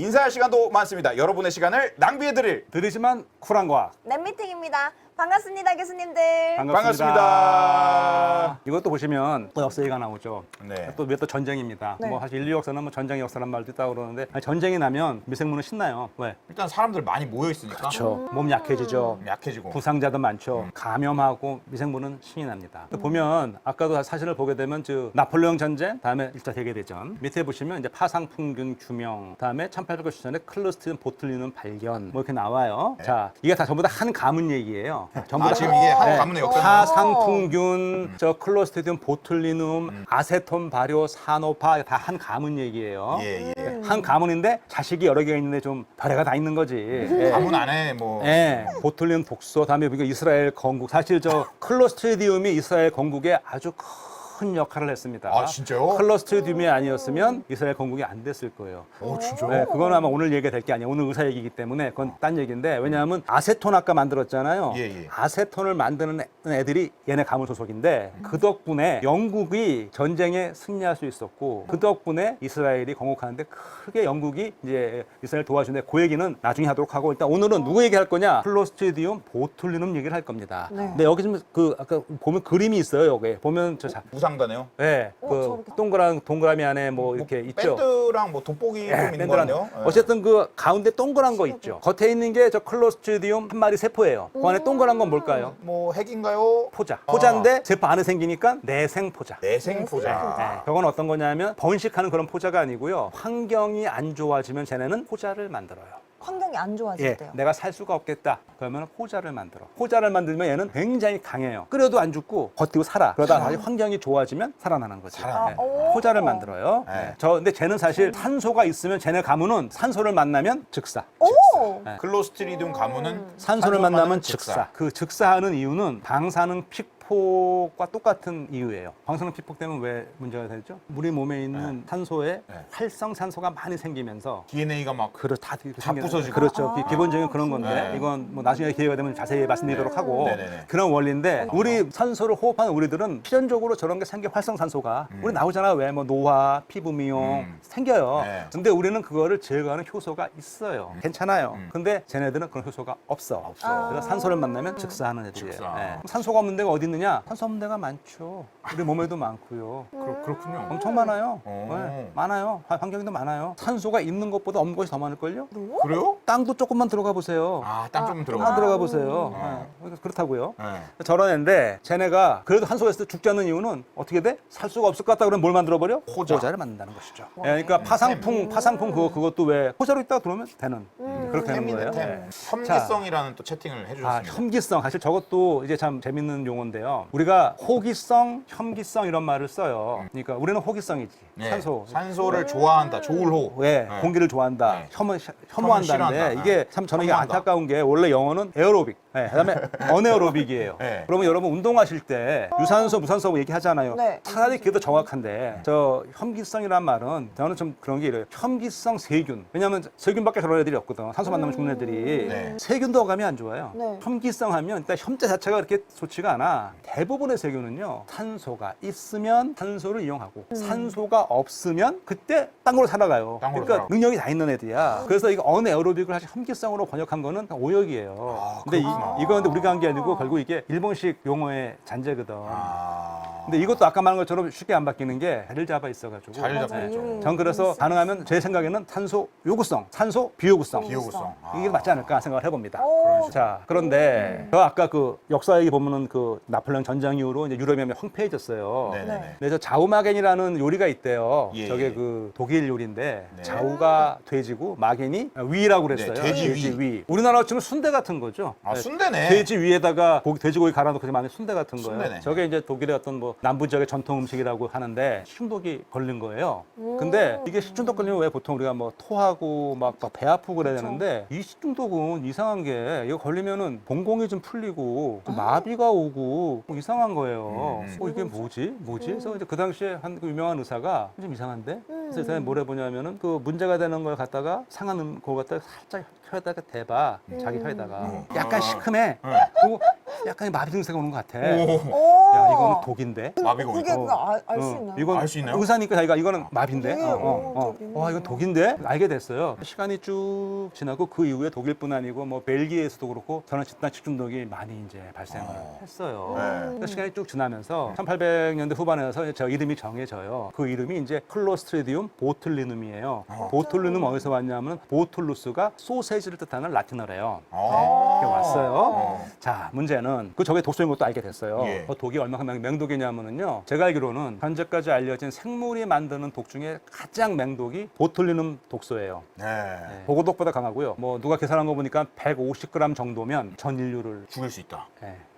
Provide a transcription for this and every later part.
인사할 시간도 많습니다. 여러분의 시간을 낭비해드릴 들으시면 쿨한 과학. 랩미팅입니다. 반갑습니다, 교수님들. 반갑습니다. 이것도 보시면 또 역사 얘기가 나오죠. 네. 또 왜 또 전쟁입니다. 네. 뭐 사실 인류 역사는 뭐 전쟁의 역사란 말도 있다고 그러는데 아니, 전쟁이 나면 미생물은 신나요. 왜? 일단 사람들 많이 모여 있으니까 그렇죠. 몸 약해지죠. 약해지고. 부상자도 많죠. 감염하고 미생물은 신이 납니다. 또 보면 아까도 사진을 보게 되면 저 나폴레옹 전쟁, 다음에 1차 세계대전 밑에 보시면 이제 파상풍균 규명, 다음에 1890년에 클로스트리디움 보툴리눔 발견 뭐 이렇게 나와요. 자, 이게 다 전부 다 한 가문 얘기예요. 전부 다 지금 이게 한 네. 가문의 역사. 파상풍균, 저 클로스트리디움 보툴리눔, 아세톤 발효, 산호파 다 한 가문 얘기예요. 예, 예. 한 가문인데 자식이 여러 개가 있는데 좀 별의가 다 있는 거지. 예. 가문 안에 뭐 예, 보툴리눔 독소, 다음에 우리가 이스라엘 건국. 사실 저 클로스트리디움이 이스라엘 건국에 아주 큰 역할을 했습니다. 아, 진짜요? 클로스트리디움이 아니었으면 이스라엘 건국이 안 됐을 거예요. 진짜요? 네, 그건 아마 오늘 얘기가 될 게 아니에요. 오늘 의사 얘기이기 때문에 그건 딴 얘기인데 왜냐하면 아세톤 아까 만들었잖아요. 예, 예. 아세톤을 만드는 애들이 얘네 가문 소속인데 그 덕분에 영국이 전쟁에 승리할 수 있었고 그 덕분에 이스라엘이 건국하는데 크게 영국이 이제 이스라엘 도와주는데 그 얘기는 나중에 하도록 하고 일단 오늘은 누구 얘기할 거냐? 클로스트리디움 보툴리눔 얘기를 할 겁니다. 네. 근데 여기 좀 그 아까 보면 그림이 있어요. 여기 보면 저 무상다네요. 네, 그 저렇게. 동그라미 안에 뭐 이렇게 있죠. 밴드랑 뭐 돋보기 좀 있는 거 밴드라는 같네요. 예. 어쨌든 그 가운데 동그란 거 있죠. 겉에 있는 게 저 클로스트리디움 한 마리 세포예요. 그 안에 동그란 건 뭘까요? 뭐 핵인가요? 포자. 포자인데 세포 안에 생기니까 내생 포자. 내생 포자. 네, 그건 어떤 거냐면 번식하는 그런 포자가 아니고요. 환경이 안 좋아지면 쟤네는 포자를 만들어요. 환경이 안 좋아질 예, 때요. 내가 살 수가 없겠다. 그러면 포자를 만들어. 포자를 만들면 얘는 굉장히 강해요. 끓여도 안 죽고 버티고 살아. 그러다 다시 환경이 좋아지면 살아나는 거지. 살아나네. 오. 포자를 만들어요. 네. 근데 쟤는 사실 산소가 있으면 쟤네 가문은 산소를 만나면 즉사. 오! 네. 클로스트리디움 가문은 산소를 만나면 즉사. 그 즉사하는 이유는 방사능 피폭과 똑같은 이유예요. 방사능 피폭 때문에 왜 문제가 되죠? 우리 몸에 있는 산소에 네. 활성산소가 많이 생기면서 DNA가 막 다 다 부서지고. 그렇죠. 기본적인 그런 건데 네. 이건 뭐 나중에 기회가 되면 자세히 말씀드리도록 하고 네네네. 그런 원리인데 우리 산소를 호흡하는 우리들은 필연적으로 저런 게 생겨 활성산소가 우리 나오잖아. 왜 뭐 노화, 피부 미용 생겨요. 네. 근데 우리는 그거를 제거하는 효소가 있어요. 괜찮아요. 근데 쟤네들은 그런 효소가 없어. 그래서 산소를 만나면 즉사하는 애들이에요. 즉사. 예. 산소가 없는 데가 어디 있느냐? 산소 없는 데가 많죠. 우리 몸에도 많고요. 그렇군요. 엄청 많아요. 오. 네, 많아요. 환경도 많아요. 산소가 있는 것보다 없는 것이 더 많을걸요? 그래요? 땅도 조금만 들어가 보세요. 땅 좀 땅 들어가. 들어가 보세요. 네, 그렇다고요. 네. 저런 애인데 쟤네가 그래도 산소가 있을 때 죽지 않는 이유는 어떻게 돼? 살 수가 없을 것 같다 그러면 뭘 만들어버려? 호자를 만든다는 것이죠. 예, 그러니까 파상풍 그것도 왜 호자로 있다가 들어오면 되는 그렇게 되는 거예요. 템. 네. 혐기성이라는 또 채팅을 해주셨습니다. 혐기성. 사실 저것도 이제 참 재밌는 용어인데요. 우리가 호기성, 혐기성 이런 말을 써요. 그러니까 우리는 호기성이지. 네. 산소. 산소를 좋아한다. 좋을호. 왜 네. 공기를 좋아한다, 네. 혐오한다는데 싫어한다. 이게 참 저는 이게 혐오한다. 안타까운 게 원래 영어는 에어로빅, 그다음에 어네어로빅이에요. 네. 그러면 여러분 운동하실 때 유산소, 무산소 얘기하잖아요. 네. 차라리 그게 더 정확한데 저 혐기성이란 말은 저는 좀 그런 게 이래요. 혐기성 세균. 왜냐하면 세균밖에 그런 애들이 없거든. 산소 만나면 죽는 애들이. 네. 세균도 어감이 안 좋아요. 네. 혐기성 하면 일단 혐자 자체가 그렇게 좋지가 않아. 대부분의 세균은요. 산소가 있으면 산소를 이용하고 산소가 없으면 그때 딴 걸로 살아가요. 딴 걸로 그러니까 살아가고. 능력이 다 있는 애들이야. 그래서 이거 어네어로빅을 사실 혐기성으로 번역한 거는 오역이에요. 아, 근데 그렇구나. 이거 근데 우리가 한 게 아니고 결국 이게 일본식 용어의 잔재거든. 아. 근데 이것도 아까 말한 것처럼 쉽게 안 바뀌는 게 자리를 잡아 있어가지고. 자리를 맞아요. 잡아야죠. 이미 전 그래서 있어요. 가능하면 제 생각에는 탄소 요구성, 산소 비요구성. 비호구성. 이게 맞지 않을까 생각을 해봅니다. 오. 자, 그런데 저 아까 그 역사 얘기 보면은 그 나폴레옹 전쟁 이후로 이제 유럽이 황폐해졌어요. 네네네. 그래서 자우마겐이라는 요리가 있대요. 예, 저게 예. 그 독일 요리인데 네. 자우가 돼지고 마겐이 위라고 그랬어요. 네, 돼지 위. 우리나라로 치면 순대 같은 거죠. 아, 네. 순대네. 돼지 위에다가 돼지고기 갈아놓고 만든 순대 같은 거예요. 순대네. 저게 이제 독일의 어떤 뭐 남부 지역의 전통 음식이라고 하는데 식중독이 걸린 거예요. 근데 이게 식중독 걸리면 왜 보통 우리가 뭐 토하고 막 배 아프고 그래야 되는데 이 식중독은 이상한 게 이거 걸리면은 봉공이 좀 풀리고 좀 마비가 오고 뭐 이상한 거예요. 이게 뭐지? 그래서 이제 그 당시에 한 그 유명한 의사가 좀 이상한데? 그래서 이 사람이 뭘 해보냐면은 그 문제가 되는 걸 갖다가 상한 그거 갖다가 살짝 혀에다가 대봐. 자기 혀에다가. 약간 시큼해. 그리고 약간의 마비 증세가 오는 것 같아. 오. 오. 야, 이거는 독인데? 마비가 그게 있다. 그거 알 수 있나요? 이건 알 수 있나요? 의사니까 자기가 이거는 마비인데. 독일, 독일. 와, 이건 독인데? 알게 됐어요. 시간이 쭉 지나고 그 이후에 독일뿐 아니고 뭐 벨기에에서도 그렇고 저는 집단 식중독이 많이 이제 발생을 했어요. 네. 그러니까 시간이 쭉 지나면서 1800년대 후반에서 저 이름이 정해져요. 그 이름이 이제 클로스트리디움 보툴리눔이에요. 보툴리눔 어디서 왔냐면 보툴루스가 소세지를 뜻하는 라틴어래요. 이렇게 왔어요. 자, 문제는 그 저게 독소인 것도 알게 됐어요. 예. 그 독이 얼마큼 맹독이냐면은요. 제가 알기로는 현재까지 알려진 생물이 만드는 독 중에 가장 맹독이 보툴리눔 독소예요. 네. 네. 보고독보다 강하고요. 뭐 누가 계산한 거 보니까 150g 정도면 전 인류를 죽일 수 있다.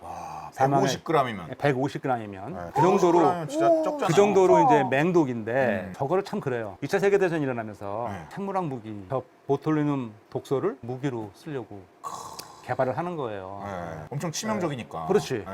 와, 사망의- 150g이면. 150g이면 그 정도로 진짜 적잖아요. 그 정도로 어. 이제 맹독인데 저거를 참 그래요. 2차 세계대전이 일어나면서 네. 핵무랑 무기, 저 보툴리눔 독소를 무기로 쓰려고 개발을 하는 거예요. 네. 엄청 치명적이니까. 그렇지. 네.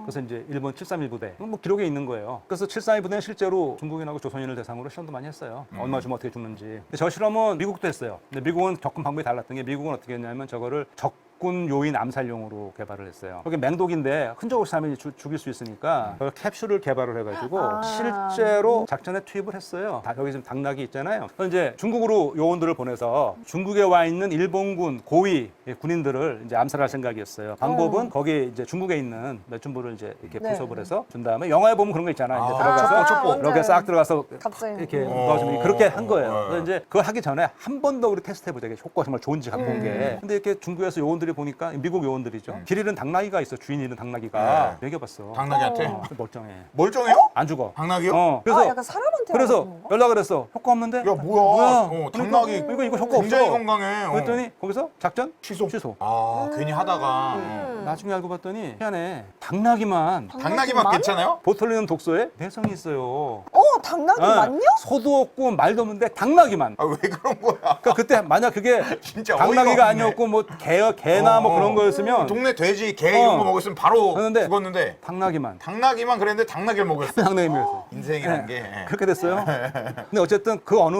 그래서 이제 일본 731 부대 뭐 기록에 있는 거예요. 그래서 731 부대는 실제로 중국인하고 조선인을 대상으로 실험도 많이 했어요. 얼마 주면 어떻게 죽는지. 근데 저 실험은 미국도 했어요. 근데 미국은 접근 방법이 달랐던 게 미국은 어떻게 했냐면 저거를 적군 요인 암살용으로 개발을 했어요. 여기 맹독인데 흔적 없이 하면 죽일 수 있으니까 캡슐을 개발을 해가지고 실제로 작전에 투입을 했어요. 여기 지금 당나귀 있잖아요. 그래서 이제 중국으로 요원들을 보내서 중국에 와 있는 일본군 고위 군인들을 이제 암살할 생각이었어요. 방법은 거기에 이제 중국에 있는 몇 줌부를 이제 이렇게 네. 포섭을 해서 준 다음에 영화에 보면 그런 거 있잖아요. 이제 아, 들어가서 첩보. 이렇게 싹 들어가서 갑자기. 이렇게 음. 넣어주면 그렇게 한 거예요. 어. 그래서 이제 그거 하기 전에 한 번 더 우리 테스트 해보자. 이게 효과가 정말 좋은지 갖고 온 게. 근데 이렇게 중국에서 요원들이 보니까 미국 요원들이죠. 길 잃은 당나귀가 있어. 주인 잃은 당나귀가. 먹여봤어. 당나귀한테? 멀쩡해. 멀쩡해요? 안 죽어. 당나귀요? 그래서 약간 사람한테 그래서 하는 건가? 연락을 했어. 효과 없는데? 야, 뭐야. 당나귀. 그러니까 이거 효과 굉장히 없어. 건강해. 그랬더니 거기서 작전 취소. 취소. 아, 괜히 하다가. 나중에 알고 봤더니 희한해. 당나귀만 당나귀만 괜찮아요? 보툴리눔 독소에 내성이 있어요. 당나귀 아, 맞냐? 소도 없고 말도 없는데 당나귀만. 아, 왜 그런 거야? 그러니까 그때 만약 그게 진짜 당나귀가 어이가 없네. 아니었고 뭐 개나 뭐 그런 거였으면 동네 돼지, 개 이런 거 먹었으면 바로 그런데 죽었는데 당나귀만. 당나귀만 그랬는데 당나귀를 먹었어. 당나귀면서 인생이라는 게. 그렇게 됐어요. 근데 어쨌든 그 어느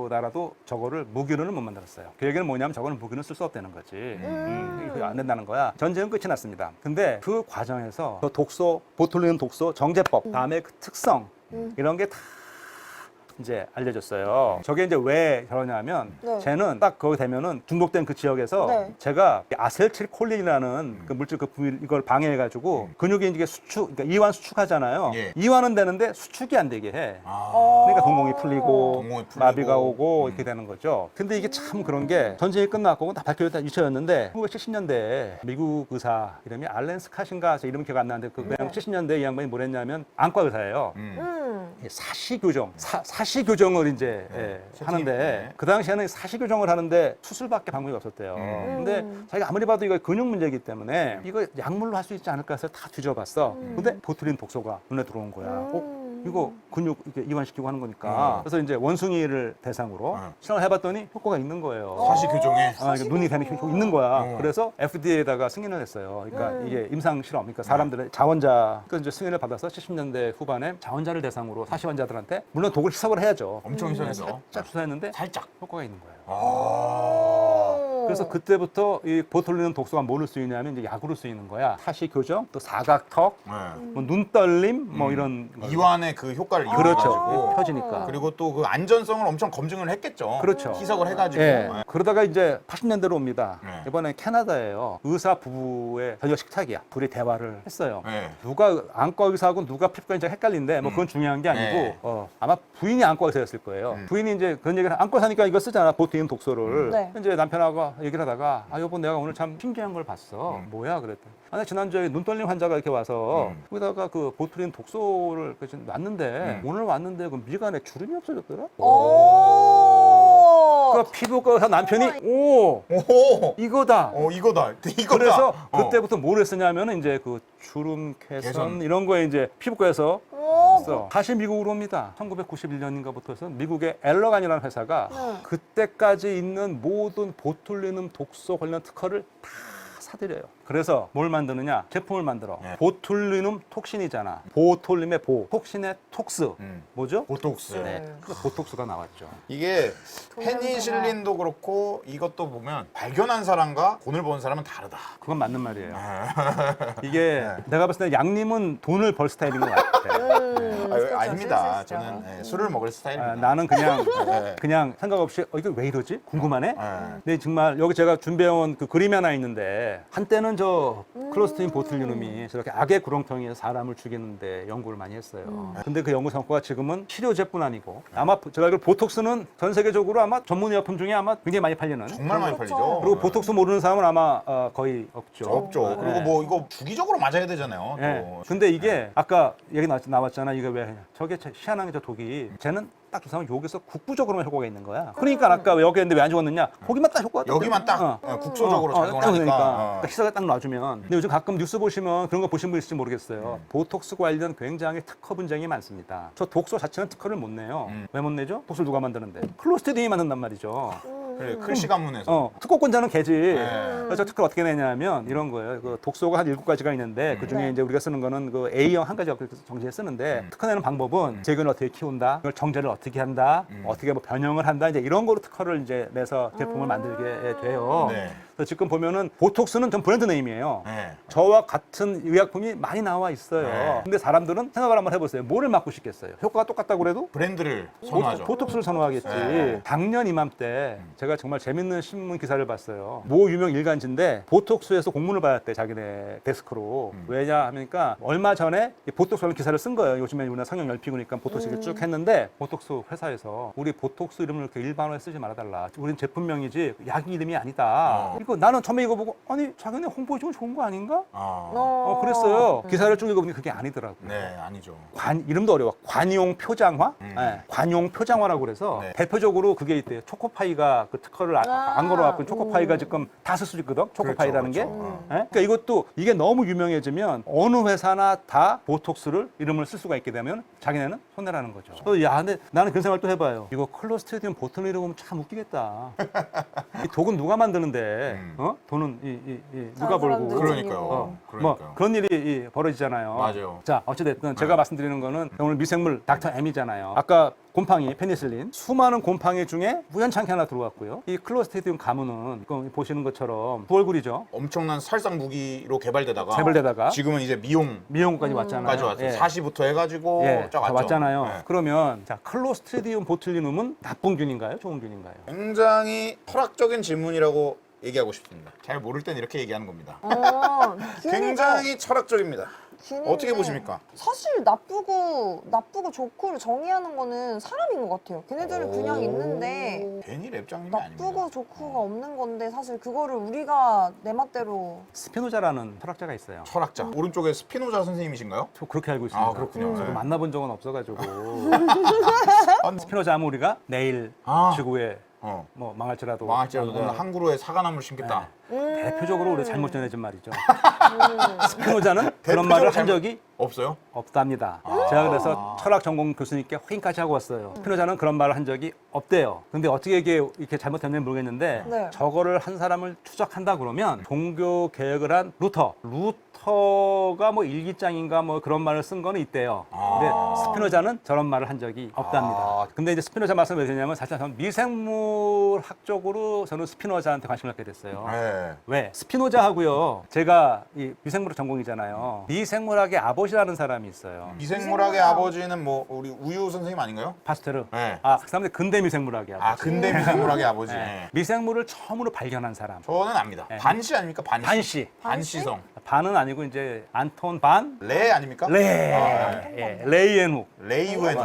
나라도 저거를 무기로는 못 만들었어요. 그 얘기는 뭐냐면 저거는 무기는 쓸 수 없다는 거지. 이거 안 된다는 거야. 전쟁은 끝이 났습니다. 근데 그 과정에서 그 독소, 보툴리눔 독소 정제법, 다음에 그 특성 이런 게 다 이제 알려졌어요. 저게 이제 왜 그러냐면 네. 쟤는 딱 거기 되면은 중독된 그 지역에서 네. 제가 아세틸콜린이라는 그 물질 이걸 방해해가지고 근육이 이게 수축, 그러니까 이완 수축하잖아요. 예. 이완은 되는데 수축이 안 되게 해. 아, 그러니까 동공이 풀리고 동공이 풀리고. 마비가 오고 이렇게 되는 거죠. 근데 이게 참 그런 게 전쟁이 끝났고 다 밝혀졌다 이쳐였는데 1970년대에 미국 의사 이름이 알렌 스캇인가 저 이름 기억 안 나는데 그 그냥 70년대 이 양반이 뭘 했냐면 안과 의사예요. 사시교정, 사시교정을 이제 하는데 채팅이. 그 당시에는 사시교정을 하는데 수술밖에 방법이 없었대요. 근데 자기가 아무리 봐도 이거 근육 문제이기 때문에 이거 약물로 할 수 있지 않을까 해서 다 뒤져봤어. 근데 보툴린 독소가 눈에 들어온 거야. 이거 근육 이렇게 이완시키고 하는 거니까. 그래서 이제 원숭이를 대상으로 실험을 해봤더니 효과가 있는 거예요. 사시 교정에. 이게 눈이 되는 효과가 있는 거야. 그래서 FDA에다가 승인을 했어요. 그러니까 이게 임상 실험, 그러니까 사람들의 자원자, 그 이제 승인을 받아서 70년대 후반에 자원자를 대상으로 사시 환자들한테 물론 독을 희석을 해야죠. 엄청 희석해서. 살짝 주사했는데 살짝. 효과가 있는 거예요. 아. 그래서 그때부터 이 보툴리눔 독소가 뭐로 쓰이냐면 이제 약으로 쓰이는 거야. 사시 교정, 또 사각턱, 네. 뭐 눈떨림, 뭐 이런 거. 이완의 그 효과를 그렇죠. 이용해가지고. 펴지니까. 그리고 또 그 안전성을 엄청 검증을 했겠죠. 그렇죠. 희석을 해가지고. 예. 네. 그러다가 이제 80년대로 옵니다. 네. 이번엔 캐나다예요. 의사 부부의 저녁 식탁이야. 둘이 대화를 했어요. 네. 누가 안과 의사하고 누가 피부과 의사가 헷갈린데 뭐 그건 중요한 게 아니고 네. 아마 부인이 안과 의사였을 거예요. 부인이 이제 그런 얘기를 안과 사니까 이거 쓰잖아. 보툴리눔 독소를. 네. 이제 남편하고 얘기를 하다가 아 여보 내가 오늘 참 신기한 걸 봤어. 뭐야 그랬더니 나 지난주에 눈 떨림 환자가 이렇게 와서 거기다가 그 보툴리눔 독소를 지금 놨는데 오늘 왔는데 그 미간에 주름이 없어졌더라. 그 피부과 의사 남편이 오 오. 이거다. 이거다. 이거다. 그래서 그때부터 뭘 했었냐면 이제 그 주름 개선 개선. 이런 거에 이제 피부과에서 오, 했어. 다시 미국으로 옵니다. 1991년인가부터 해서 미국의 엘러간이라는 회사가 그때까지 있는 모든 보툴리눔 독소 관련 특허를 다 사들여요. 그래서 뭘 만드느냐? 제품을 만들어. 네. 보툴리눔 톡신이잖아. 보톨림의 보, 톡신의 톡스. 뭐죠? 보톡스. 네. 그래서 보톡스가 나왔죠. 이게 동양사가. 페니실린도 그렇고 이것도 보면 발견한 사람과 돈을 버는 사람은 다르다. 그건 맞는 말이에요. 네. 이게 내가 봤을 때 양님은 돈을 벌 스타일인 것 같아. 그렇죠. 아닙니다. 쓸 수 있죠. 저는 술을 먹을 스타일입니다. 나는 그냥 네. 그냥 생각 없이 이거 왜 이러지? 궁금하네. 네. 근데 정말 여기 제가 준비해온 그 그림이 하나 있는데 한때는 저 클로스트린 보툴리눔이 저렇게 악의 구렁텅이에서 사람을 죽이는데 연구를 많이 했어요. 근데 그 연구 성과가 지금은 치료제뿐 아니고 아마 제가 알기로 보톡스는 전 세계적으로 아마 전문 의약품 중에 아마 굉장히 많이 팔리는. 정말 많이 그렇죠. 팔리죠. 그리고 보톡스 모르는 사람은 아마 거의 없죠. 없죠. 그리고 네. 뭐 이거 주기적으로 맞아야 되잖아요. 예. 또. 근데 이게 아까 얘기 나왔잖아. 이거 왜 저게 희한한 게 저 독이 쟤는 딱 조사하면 여기서 국부적으로만 효과가 있는 거야. 그러니까 아까 왜 여기 했는데 왜 안 죽었느냐? 거기만 딱 효과가 여기만 딱 어. 국소적으로 작용을 하니까. 그러니까 희사가 딱 놔주면. 근데 요즘 가끔 뉴스 보시면 그런 거 보신 분 있을지 모르겠어요. 보톡스 관련 굉장히 특허 분쟁이 많습니다. 저 독소 자체는 특허를 못 내요. 왜 못 내죠? 독소를 누가 만드는데? 클로스트린이 만든단 말이죠. 그래, 클시 가문에서. 특허권자는 걔지. 네. 그래서 특허를 어떻게 내냐면 이런 거예요. 그 독소가 한 7가지가 있는데 그 중에 네. 이제 우리가 쓰는 거는 그 A형 한 가지 정제해 쓰는데 특허 내는 방법은 세균을 어떻게 키운다, 이걸 정제를 어떻게 한다, 어떻게 뭐 변형을 한다, 이제 이런 거로 특허를 이제 내서 제품을 만들게 돼요. 네. 그래서 지금 보면은 보톡스는 전 브랜드 네임이에요. 네. 저와 같은 의약품이 많이 나와 있어요. 네. 근데 사람들은 생각을 한번 해보세요. 뭐를 맞고 싶겠어요? 효과가 똑같다고 그래도 브랜드를 선호하죠. 보톡스를 선호하겠지. 네. 작년 이맘때 제가 정말 재밌는 신문 기사를 봤어요. 모 유명 일간지인데 보톡스에서 공문을 받았대, 자기네 데스크로. 왜냐 하니까 얼마 전에 이 보톡스라는 기사를 쓴 거예요. 요즘에 우리나라 성형 열피구니까 보톡스 얘기를 쭉 했는데 보톡스 회사에서 우리 보톡스 이름을 이렇게 일반화에 쓰지 말아달라. 우리는 제품명이지 약 이름이 아니다. 이거 나는 처음에 이거 보고 아니 자기네 홍보에 좀 좋은 거 아닌가? 그랬어요. 기사를 쭉 읽어보니 그게 아니더라고요. 네, 아니죠. 이름도 어려워. 관용 표장화? 네, 관용 표장화라고 그래서 네. 대표적으로 그게 있대요. 초코파이가 그 특허를 안 걸어갖고 초코파이가 지금 다 쓸 수 있거든. 초코파이라는 그렇죠, 게. 그렇죠. 네? 그러니까 이것도 이게 너무 유명해지면 어느 회사나 다 보톡스를 이름을 쓸 수가 있게 되면 자기네는 손해라는 거죠. 야, 근데 나는 그런 생각을 또 해봐요. 이거 클로스트리디움 보툴리눔 보면 참 웃기겠다. 이 독은 누가 만드는데, 돈은 누가 벌고. 사람들이 그러니까요. 뭐 그런 일이 벌어지잖아요. 맞아요. 자, 어찌됐든 제가 말씀드리는 거는 오늘 미생물 닥터 M이잖아요. 아까 곰팡이, 페니실린, 수많은 곰팡이 중에 우연찮게 하나 들어왔고요. 이 클로스트리디움 가문은 이거 보시는 것처럼 두 얼굴이죠. 엄청난 살상 무기로 개발되다가 개발되다가 지금은 이제 미용까지 왔잖아요. 미용까지 왔어요. 예. 4시부터 해가지고 쫙 다 왔죠. 왔잖아요. 네. 그러면 자, 클로스트리디움 보툴리눔은 나쁜 균인가요? 좋은 균인가요? 굉장히 철학적인 질문이라고 얘기하고 싶습니다. 잘 모를 땐 이렇게 얘기하는 겁니다. 굉장히 철학적입니다. 어떻게 보십니까? 사실 나쁘고 좋고를 정의하는 거는 사람인 것 같아요. 걔네들은 그냥 있는데 괜히 랩장님이 나쁘고 아닙니다. 좋고가 없는 건데 사실 그거를 우리가 내 맛대로 스피노자라는 철학자가 있어요. 철학자. 오른쪽에 스피노자 선생님이신가요? 저 그렇게 알고 있습니다. 아, 그렇군요. 저도 네. 만나본 적은 없어가지고. 아, 스피노자 하면 우리가 내일 아. 지구에 어. 뭐 망할지라도 망할지라도 나는 한 그루에 사과나무를 심겠다. 대표적으로 우리 잘못 전해진 말이죠. 스피노자는 그런 대표적으로 말을 한 잘못- 적이 없어요? 없답니다. 제가 그래서 철학 전공 교수님께 확인까지 하고 왔어요. 스피노자는 그런 말을 한 적이 없대요. 근데 어떻게 이게 이렇게 잘못됐는지 모르겠는데 네. 저거를 한 사람을 추적한다 그러면 종교 개혁을 한 루터가 뭐 일기장인가 뭐 그런 말을 쓴 거는 있대요. 근데 스피노자는 저런 말을 한 적이 없답니다. 근데 이제 스피노자 말씀을 왜 드리냐면 사실 저는 미생물학적으로 저는 스피노자한테 관심을 갖게 됐어요. 네. 왜? 스피노자하고요. 제가 이 미생물학 전공이잖아요. 미생물학의 아버지라는 사람이 있어요. 미생물학의 아버지는 뭐 우리 우유 선생님 아닌가요? 파스테르. 네. 아, 그 사람들 근대 미생물학의 아버지. 아, 근대 미생물학의 아버지. 네. 네. 미생물을 처음으로 발견한 사람. 저는 압니다. 네. 반씨 아닙니까? 반씨. 반씨. 반씨성. 반은 아니고 이제 안톤 반 레 아닙니까? 레이엔훅. 레이우엔.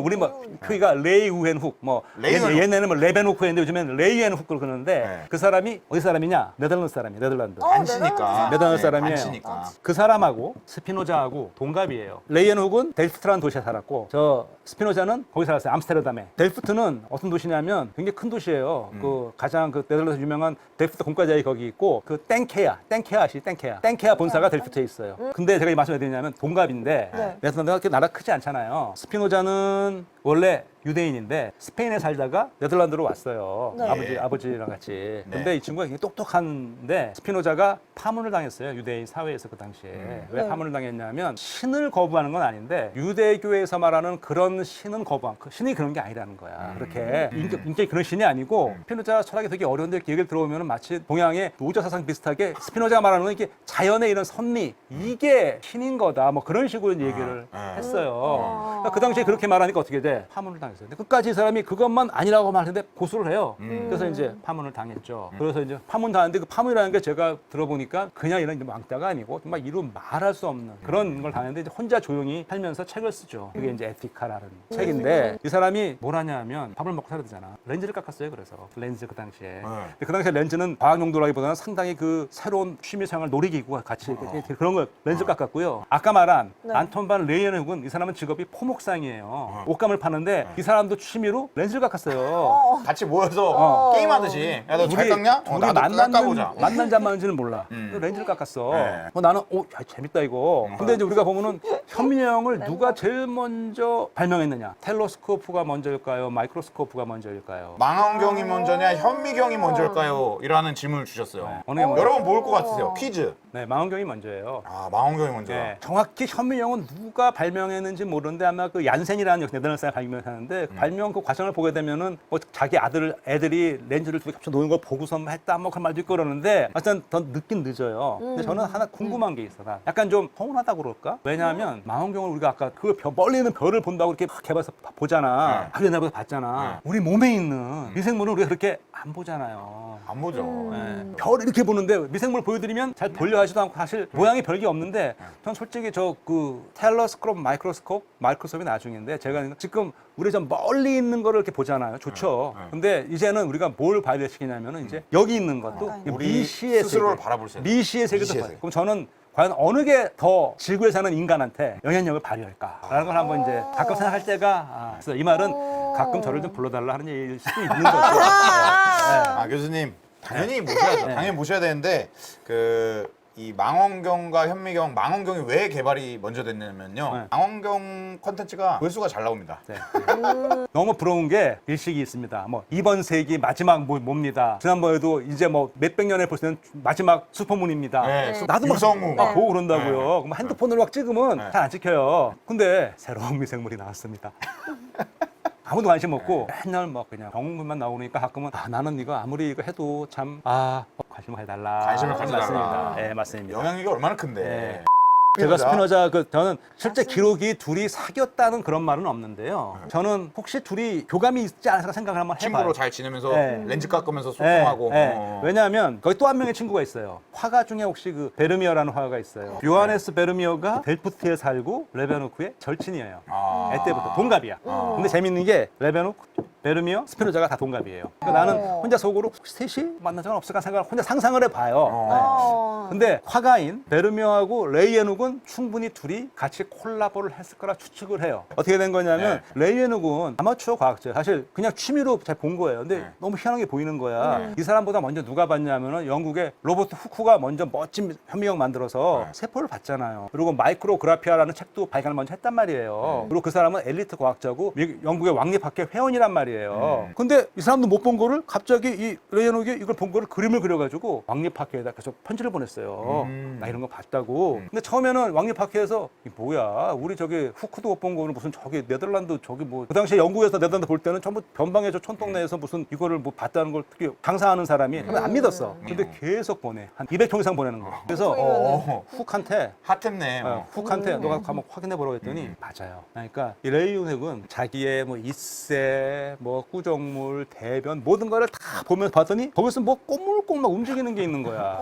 우리 뭐 크기가 레이우엔훅 뭐 레이우엔훅. 얘네는 뭐 레벤후크 했는데 요즘에는 레이우엔훅을 그러는데 네. 그 사람이 어디 사람이냐? 네덜란드 사람이에요. 네덜란드. 반씨니까. 네덜란드 네, 사람이에요. 반씨니까. 그 사람하고 스피노자하고 동갑이에요. 레이엔훅은 델프트라는 도시에 살았고 저 스피노자는 거기 살았어요. 암스테르담에. 델프트는 어떤 도시냐면 굉장히 큰 도시예요. 그 가장 그 네덜란드에서 유명한 델프트 공과제이 거기 있고 그 땡케아 아시? 땡케아 본사가 델프트에 있어요. 근데 제가 이 말씀을 드리냐면 동갑인데 네. 네덜란드가 그렇게 나라 크지 않잖아요. 스피노자는 원래 유대인인데 스페인에 살다가 네덜란드로 왔어요. 네. 아버지랑 같이. 네. 근데 이 친구가 굉장히 똑똑한데 스피노자가 파문을 당했어요. 유대인 사회에서 그 당시에. 왜 네. 파문을 당했냐면 신을 거부하는 건 아닌데 유대교에서 말하는 그런 신은 거부한 그 신이 그런 게 아니라는 거야. 그렇게 인격이 그런 신이 아니고 스피노자 철학이 되게 어려운데 얘기를 들어보면 마치 동양의 노자 사상 비슷하게 스피노자가 말하는 건 이게 자연의 이런 섭리 이게 신인 거다. 뭐 그런 식으로 얘기를 했어요. 그러니까 그 당시에 그렇게 말하니까 어떻게 돼? 파문을 당했어요. 근데 끝까지 이 사람이 그것만 아니라고 말하는데 고소를 해요. 그래서 이제 파문을 당했죠. 그래서 이제 파문 당했는데 그 파문이라는 게 제가 들어보니까 그냥 이런 왕따가 아니고 정말 이루 말할 수 없는 그런 걸 당했는데 이제 혼자 조용히 살면서 책을 쓰죠. 그게 이제 에티카라는 책인데 이 사람이 뭘 하냐면 밥을 먹고 살아야 되잖아. 렌즈를 깎았어요. 그래서 렌즈 그 당시에. 근데 그 당시에 렌즈는 과학 용도라기보다는 상당히 그 새로운 취미생활 놀이기구와 같이 그런 걸 렌즈 깎았고요. 아까 말한 안톤 반 레이엔훅은 이 사람은 직업이 포목상이에요. 옷감을 파는데 이 사람도 취미로 렌즈를 깎았어요. 같이 모여서 게임하듯이 야 너 잘 깎냐? 둘이 나도 깎아보자. 만난 잠만인지는 몰라. 렌즈를 깎았어. 네. 나는 야, 재밌다 이거. 근데 이제 우리가 보면은 현미경을 누가 제일 먼저 발명했느냐? 텔레스코프가 먼저일까요? 마이크로스코프가 먼저일까요? 망원경이 먼저냐 현미경이 먼저일까요? 이라는 질문을 주셨어요. 어느 게 먼저? 여러분 모를 것 같으세요. 퀴즈. 네, 망원경이 먼저예요. 아 망원경이 먼저야. 네, 정확히 현미경은 누가 발명했는지 모르는데 아마 그 얀센이라는 네덜란드 사람이 발명했는데 발명 그 과정을 보게 되면은 뭐 자기 애들이 렌즈를 두 개 합쳐 놓은 걸 보고서 했다 뭐 그런 말도 있고 그러는데 하여튼 더 늦긴 늦어요. 근데 저는 하나 궁금한 게 있어. 나 약간 좀 서운하다고 그럴까? 왜냐하면 망원경을 우리가 아까 그 멀리 있는 별을 본다고 이렇게 막 개발해서 보잖아. 하루 옛날부터 봤잖아. 우리 몸에 있는 미생물은 우리가 그렇게 안 보잖아요. 안 보죠. 네. 별 이렇게 보는데 미생물 보여드리면 잘 보려 하지도 않고 사실 모양이 별게 없는데 전 솔직히 저 그 텔레스코프 마이크로스코프이 나중인데 제가 지금 우리 좀 멀리 있는 거를 이렇게 보잖아요. 좋죠. 근데 이제는 우리가 뭘 봐야 될 시기냐면은 이제 여기 있는 것도 우리 미시의 스스로를 세계. 바라볼 수 있는. 미시의 세계도 미시의 봐요. 세계. 그럼 저는 과연 어느 게 더 지구에 사는 인간한테 영향력을 발휘할까라는 걸 한번 이제 가끔 생각할 때가 그래서 이 말은 가끔 저를 좀 불러달라 하는 얘기일 수도 있는 거죠. 아 교수님 당연히 모셔야죠. 당연히 모셔야 되는데 이 망원경과 현미경, 망원경이 왜 개발이 먼저 됐냐면요. 망원경 컨텐츠가 조회수가 잘 나옵니다. 네. 너무 부러운 게 일식이 있습니다. 뭐 이번 세기 마지막 뭡니다. 지난번에도 이제 뭐 몇백 년에 볼 수 있는 마지막 슈퍼문입니다. 네. 나도 유성우. 막 보고 그런다고요. 그럼 핸드폰으로 막 찍으면 네. 잘 안 찍혀요. 근데 새로운 미생물이 나왔습니다. 아무도 관심 없고 맨날 뭐 그냥 병원만 나오니까 가끔은 나는 이거 아무리 이거 해도 참 관심을 가져달라. 관심을 가져달라. 맞습니다. 네, 맞습니다. 영향력이 얼마나 큰데. 네. 제가 스피노자 저는 실제 기록이 둘이 사귀었다는 그런 말은 없는데요. 저는 혹시 둘이 교감이 있지 않을까 생각을 한번 해봐요. 친구로 잘 지내면서 네. 렌즈 깎으면서 네, 소통하고. 네. 왜냐하면 거기 또 한 명의 친구가 있어요. 화가 중에 혹시 그 베르미어라는 화가가 있어요. 요하네스 베르미어가 델프트에 살고 레베누크의 절친이에요. 애때부터 동갑이야. 근데 재밌는 게 레베누크, 베르미어, 스피노자가 다 동갑이에요. 그러니까 나는 혼자 속으로 혹시 셋이 만난 적은 없을까 생각을 혼자 상상을 해봐요. 네. 근데 화가인 베르미어하고 레이에눅은 충분히 둘이 같이 콜라보를 했을 거라 추측을 해요. 어떻게 된 거냐면 레이에눅은 아마추어 과학자예요. 사실 그냥 취미로 잘 본 거예요. 근데 너무 희한하게 보이는 거야. 이 사람보다 먼저 누가 봤냐면은 영국의 로버트 후크가 먼저 멋진 현미경 만들어서 세포를 봤잖아요. 그리고 마이크로그라피아라는 책도 발간을 먼저 했단 말이에요. 그리고 그 사람은 엘리트 과학자고 영국의 왕립학회 회원이란 말이에요. 근데 이 사람도 못 본 거를 갑자기 이 레이에녹이 이걸 본 거를 그림을 그려가지고 왕립학회에다 계속 편지를 보냈어요. 나 이런 거 봤다고. 근데 처음에는 왕립학회에서 이 뭐야 우리 저기 후크도 못 본 거는 무슨 저기 네덜란드 저기 뭐 그 당시에 영국에서 네덜란드 볼 때는 전부 변방의 저 촌동 내에서 무슨 이거를 뭐 봤다는 걸 특히 강사하는 사람이 안 믿었어. 근데 계속 보내. 한 200통 이상 보내는 거야. 그래서 훅한테 핫했네. 훅한테 너가 한번 확인해 보라고 했더니 맞아요. 그러니까 이 레이온핵은 자기의 뭐 잇새, 뭐 구정물, 대변 모든 거를 다 보면서 봤더니 거기서 뭐 꼬물꼬물 막 움직이는 게 있는 거야.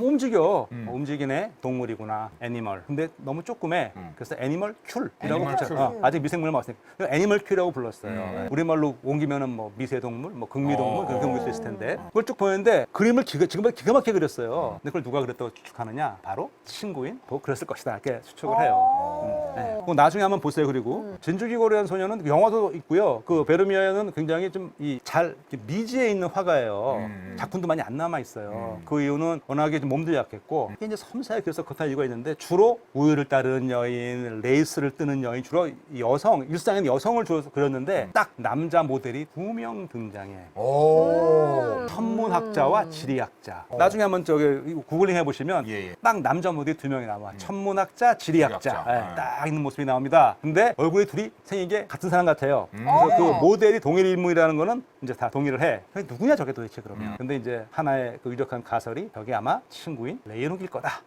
움직여. 움직이네 동물이구나. 애니멀. 근데 너무 조그매. 그래서 애니멀 큐이라고 애니멀 불렀어요. 큐. 아직 미생물만 왔으니까 애니멀 큐라고 불렀어요. 우리말로 옮기면은 뭐 미세동물, 뭐 극미동물 그렇게 옮길 수 있을 텐데 그걸 쭉 보는데 그림을 지금 기가 막히게 그렸어요. 근데 그걸 누가 그랬다고 추측하느냐? 바로 친구인 그랬을 것이다 이렇게 추측을 해요. 네. 그거 나중에 한번 보세요. 그리고 진주기고리한 소녀는 영화도 있고요. 그 베르미아는 굉장히 좀 잘 미지에 있는 화가예요. 작품도 많이 안 남아 있어요. 그 이유는 워낙에 좀 몸도 약했고 이게 이제 섬세하게 그래서 그렇다는 이유가 있는데 주로 우유를 따르는 여인, 레이스를 뜨는 여인, 주로 여성, 일상에는 여성을 주로 그렸는데 딱 남자 모델이 2명 등장해. 오. 천문학자와 지리학자. 나중에 한번 저기 구글링 해보시면 예, 예. 딱 남자 모델이 2명이 나와. 천문학자, 지리학자. 지리학자. 예, 딱 있는 모습이 나옵니다. 근데 얼굴이 둘이 생긴 게 같은 사람 같아요. 그래서 그 모델이 동일 인물이라는 거는 이제 다 동의를 해. 근데 누구냐 저게 도대체 그러면. 근데 이제 하나의 그 유력한 가설이 저게 아마 친구인 레이엔훅일 거다.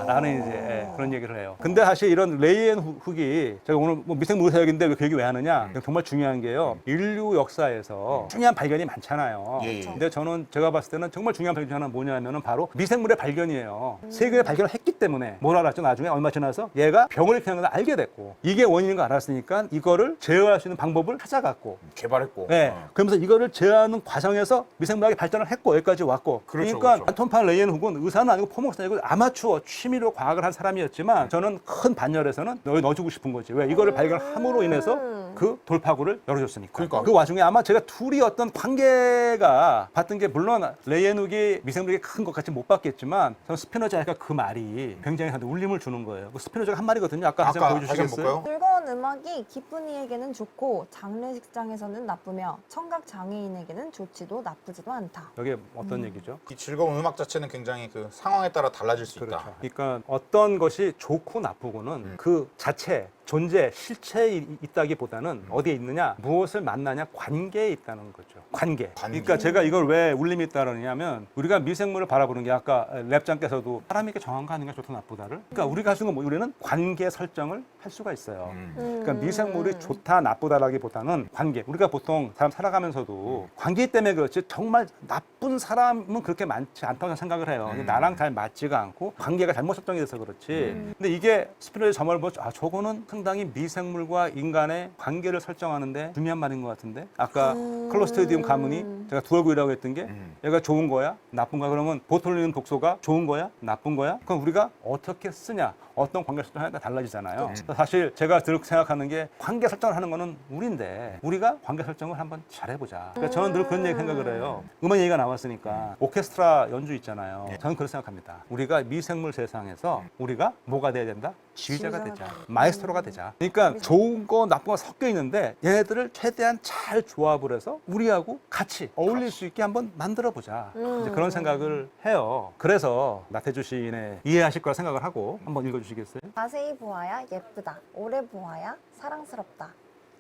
라는 이제 그런 얘기를 해요. 근데 사실 이런 레이엔훅이 제가 오늘 뭐 미생물 사역인데 왜 그 얘기 왜 하느냐? 정말 중요한 게요. 인류 역사에서 중요한 발견이 많잖아요. 예, 예. 근데 저는 제가 봤을 때는 정말 중요한 발견 하나 뭐냐면은 바로 미생물의 발견이에요. 세계의 발견을 했기 때문에 뭘 알았죠? 나중에 얼마 지나서 얘가 병을 일으키는 걸 알게 됐고 이게 원인인 걸 알았으니까 이거를 제어할 수 있는 방법을 찾아갔고 개발했고. 네. 그러면서 이거를 제어하는 과정에서 미생물학이 발전을 했고 여기까지 왔고. 그렇죠, 그러니까 그렇죠. 안톤 레이엔훅은 의사는 아니고 포목사이고 아마추어 취미로 과학을 한 사람이었지만 저는 큰 반열에서는 넣어주고 싶은 거지. 왜 이거를 발견함으로 인해서 그 돌파구를 열어줬으니까. 그러니까. 그 와중에 아마 제가 둘이 어떤 관계가 봤던 게 물론 레이엔훅이 미생물학이 큰 것 같이 못 봤겠지만 저는 스피노자가 그 말이 굉장히 한테 울림을 주는 거예요. 그 스피노자가 한 말이거든요. 아까 다시 한번 다시 한번 보여주시겠어요? 볼까요? 즐거운 음악이 기쁜 이에게는 좋고 장례식장에서는 나쁘며 청각 장애인에게는 좋지도 나쁘지도 않다. 여기 어떤 얘기죠? 이 즐거운 음악 자체는 굉장히 그 상황에 따라 달라질 수 그렇죠. 있다. 그러니까 어떤 것이 좋고 나쁘고는 그 자체, 존재, 실체에 있다기보다는 어디에 있느냐, 무엇을 만나냐, 관계에 있다는 거죠. 관계. 그러니까 제가 이걸 왜 울림이 있다 그러냐면 우리가 미생물을 바라보는 게 아까 랩장께서도 사람에게 정한가 아닌가 좋다 나쁘다를. 그러니까 우리가 할 수 있는 건 우리는 관계 설정을 할 수가 있어요. 그러니까 미생물이 좋다 나쁘다라기보다는 관계. 우리가 보통 사람 살아가면서도 관계 때문에 그렇지 정말 나쁜 사람은 그렇게 많지 않다고 생각을 해요. 나랑 잘 맞지가 않고 관계가 잘못 설정이 돼서 그렇지. 근데 이게 스피노의 점을 보면 저거는 상당히 미생물과 인간의 관계를 설정하는데 중요한 말인 것 같은데 아까 클로스트리디움 가문이 제가 두얼굴이라고 했던 게 얘가 좋은 거야? 나쁜 거야? 그러면 보톨리는 독소가 좋은 거야? 나쁜 거야? 그럼 우리가 어떻게 쓰냐? 어떤 관계 설정을 하냐에 달라지잖아요. 사실 제가 늘 생각하는 게 관계 설정을 하는 거는 우리인데 우리가 관계 설정을 한번 잘해보자. 그러니까 저는 늘 그런 얘기 생각을 해요. 음악 얘기가 나왔으니까 오케스트라 연주 있잖아요. 저는 그렇게 생각합니다. 우리가 미생물 세상에서 우리가 뭐가 돼야 된다? 지휘자가 되자. 마에스트로가 되자. 그러니까 좋은 거 나쁜 거 섞여 있는데 얘네들을 최대한 잘 조합을 해서 우리하고 같이 어울릴 수 있게 한번 만들어 보자. 이제 그런 생각을 해요. 그래서 나태주 시인의 이해하실 거라 생각을 하고 한번 읽어주시겠어요? 자세히 보아야 예쁘다. 오래 보아야 사랑스럽다.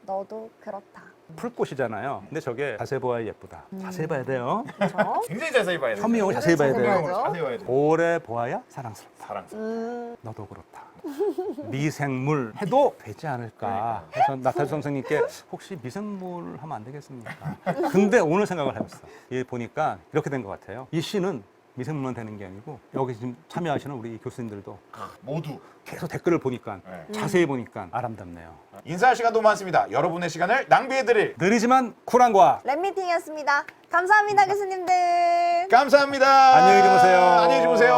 너도 그렇다. 풀꽃이잖아요. 근데 저게 자세히 봐야 예쁘다. 자세히 봐야 돼요. 그렇죠? 굉장히 자세히 봐야 돼. 현미경을 자세히 봐야 자세히 돼요. 봐야죠. 자세히 봐야 돼. 오래 보아야 사랑스럽다. 사랑. 너도 그렇다. 미생물 해도 되지 않을까. 그래서 나태주 선생님께 혹시 미생물 하면 안 되겠습니까? 근데 오늘 생각을 해봤어. 이 보니까 이렇게 된 것 같아요. 이 시는 미생물만 되는 게 아니고 여기 지금 참여하시는 우리 교수님들도 모두. 계속 댓글을 보니까 자세히 보니까 아름답네요. 인사할 시간도 많습니다. 여러분의 시간을 낭비해드릴 느리지만 쿨한 과학. 랩미팅이었습니다. 감사합니다, 교수님들. 감사합니다. 안녕히 주무세요. 안녕히 주무세요.